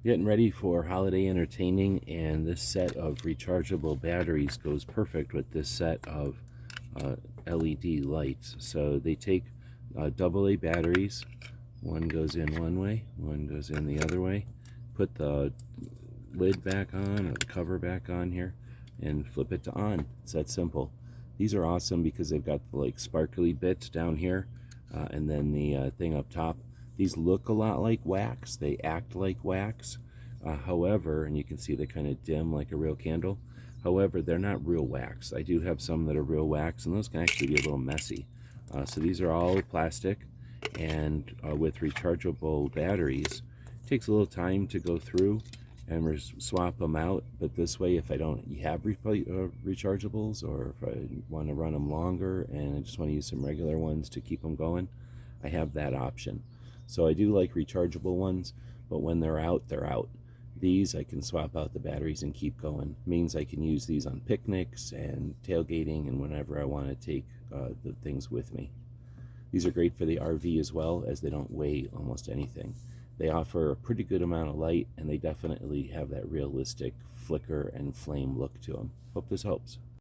Getting ready for holiday entertaining, and this set of rechargeable batteries goes perfect with this set of uh, LED lights. So they take AA batteries. One goes in one way, one goes in the other way. Put the lid back on, or the cover back on here, and flip it to on. It's that simple. These are awesome because they've got the like sparkly bits down here, and then the thing up top. These look a lot like wax. They act like wax. However, and you can see they kind of dim like a real candle. However, they're not real wax. I do have some that are real wax, and those can actually be a little messy. So these are all plastic, and with rechargeable batteries, it takes a little time to go through and swap them out. But this way, if I don't have rechargeables, or if I want to run them longer and I just want to use some regular ones to keep them going, I have that option. So I do like rechargeable ones, but when they're out, they're out. These I can swap out the batteries and keep going. Means I can use these on picnics and tailgating and whenever I want to take the things with me. These are great for the RV as well, as they don't weigh almost anything. They offer a pretty good amount of light, and they definitely have that realistic flicker and flame look to them. Hope this helps.